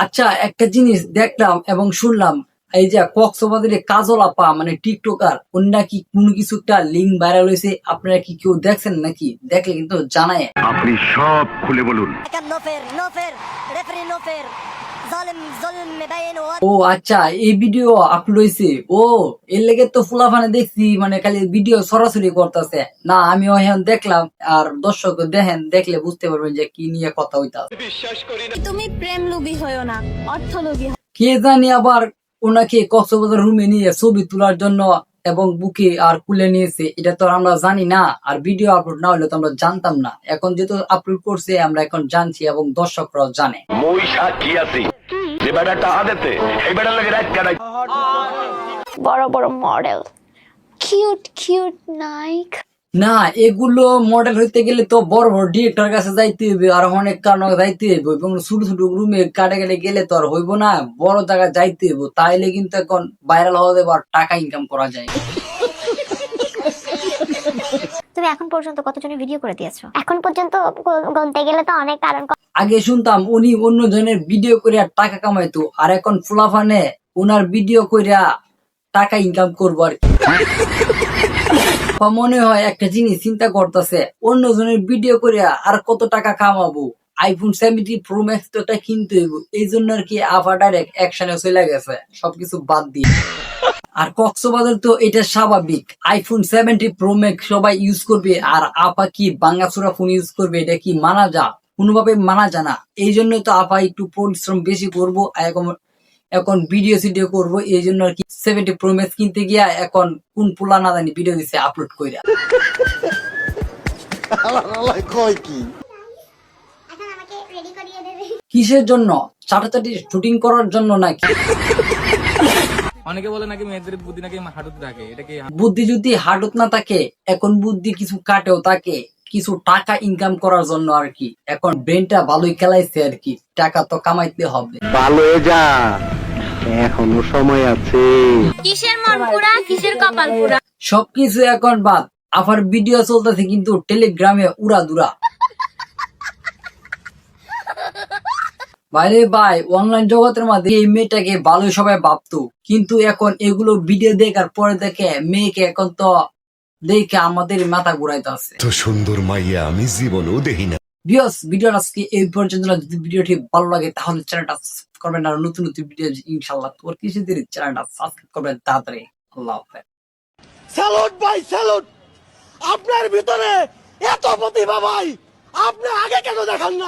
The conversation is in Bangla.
আচ্ছা, একটা জিনিস দেখলাম এবং শুনলাম, এই যে কক্সবাজারে কাজল আপা মানে টিকটকার, ওর নাকি কোনো কিছু একটা লিঙ্ক ভাইরাল হয়েছে। আপনারা কি কেউ দেখছেন নাকি? দেখলে কিন্তু জানায়। আপনি সব খুলে বলুন। نوفر نوفر ريفري نوفر ظالم ظلم مبين ও আচ্ছা, এই ভিডিও আপলোড হয়েছে। ও এর লেগে তো ফুলাফানে দেখছি, মানে খালি ভিডিও সরাসরি করতেছে না। আমি এখন দেখলাম, আর দর্শক দেখেন, দেখলে বুঝতে পারবেন যে কি নিয়ে কথা হইতাছে। তুমি প্রেম লোভী হয়ো না, অর্থ লোভী। কে জানি আবার ওনাকে কক্সবাজার রুমে নিয়ে ছবি তোলার জন্য এবং বুকে আর কুলে নিয়েছে, এটা তো আমরা জানি না। আর ভিডিও আপলোড না হলে তো আমরা জানতাম না। এখন যেহেতু আপলোড করছে, আমরা এখন জানছি এবং দর্শকরাও জানে। মই সাক্ষী আছি যে বেটাটা হাতেতে এই বেটার লাগে রাত কাটাই। বড় বড় মডেল, কিউট কিউট নাইক। না, এগুলো মডেল হইতে গেলে তো বড় বড় ডিরেক্টর কাছে যাইতে হইবে, আর অনেক কারণ যাইতে হইবে, এবং ছোট ছোট রুমে কাটে কাটে গেলে তো আর হইব না। বড় জায়গায় যাইতে হইব, তাইলে কিন্তু এখন ভাইরাল হওয়া যাবে আর টাকা ইনকাম করা যায়। তুমি এখন পর্যন্ত কতজনের ভিডিও করে দিয়েছো? এখন পর্যন্ত গুনতে গেলে তো অনেক, কারণ আগে শুনতাম উনি অন্য জনের ভিডিও করে টাকা কামাইতো, আর এখন ফুলাফানে ওনার ভিডিও কইরা টাকা ইনকাম করবো আর কি। মনে হয় একটা জিনিস চিন্তা করতেছে, অন্য জনের ভিডিও করে আর কত টাকা কামাবো। আইফোন 70 প্রো ম্যাক্স তো কিনতে হইব, এই জন্য আর কি আফা ডাইরেক্ট অ্যাকশনে চলে গেছে সবকিছু বাদ দিয়ে। আর কক্সবাজার তো এটা স্বাভাবিক, আইফোন 70 প্রো ম্যাক্স সবাই ইউজ করবে, আর আপা কি বাঙ্গাচোরা ফোন ইউজ করবে? এটা কি মানা যা? কোনোভাবে মানা যায় না। এই জন্য তো আপা একটু পরিশ্রম বেশি করবো, এখন ভিডিও সিডিও করবো, এই জন্য আর কি 70 প্রো ম্যাক্স কিনতে গিয়া এখন কোন পোলা না জানি ভিডিও দিচ্ছে আপলোড কইরা। কিসের জন্য? চাটাচাটি শুটিং করার জন্য নাকি? অনেকে বলে নাকি মেয়েদের বুদ্ধি নাকি হাঁটুত থাকে, এটা কি? বুদ্ধি যদি হাঁটুত না থাকে, এখন বুদ্ধি কিছু কাটেও থাকে, কিছু টাকা ইনকাম করার জন্য আর কি। এখন ব্রেনটা ভালোই খেলাইছে আর কি, টাকা তো কামাইতে হবে। ভালো যা, এখনো সময় আছে। কিসের মন পুরা, কিসের কপাল পুরা। সবকিছু এখন বাদ, আবার ভিডিও চলতেছে কিন্তু টেলিগ্রামে উড়াদুরা। বাইরে ভাই, অনলাইন জগতের মধ্যে এই মেয়েটাকে ভালোই সবাই ভাবতো, কিন্তু এখন এগুলো ভিডিও দেখার পরে দেখে মেয়েকে এখন তো দেখে আমাদের মাথা ঘুরাইতেছে। তো সুন্দর মাইয়া আমি জীবনেও দেখি না। ভিউয়ার্স, ভিডিও আজকে এই পর্যন্ত। যদি ভিডিওটি ভালো লাগে তাহলে চ্যানেলটা সাবস্ক্রাইব করবেন, আর নতুন নতুন ভিডিও ইনশাআল্লাহ তোর কিছু দিন চ্যানেলটা সাবস্ক্রাইব করবেন তাড়াতাড়ি। আল্লাহ হাফেজ। স্যালুট ভাই, স্যালুট। আপনার ভিতরে এত প্রতিভা ভাই, আপনি আগে কেন দেখান না?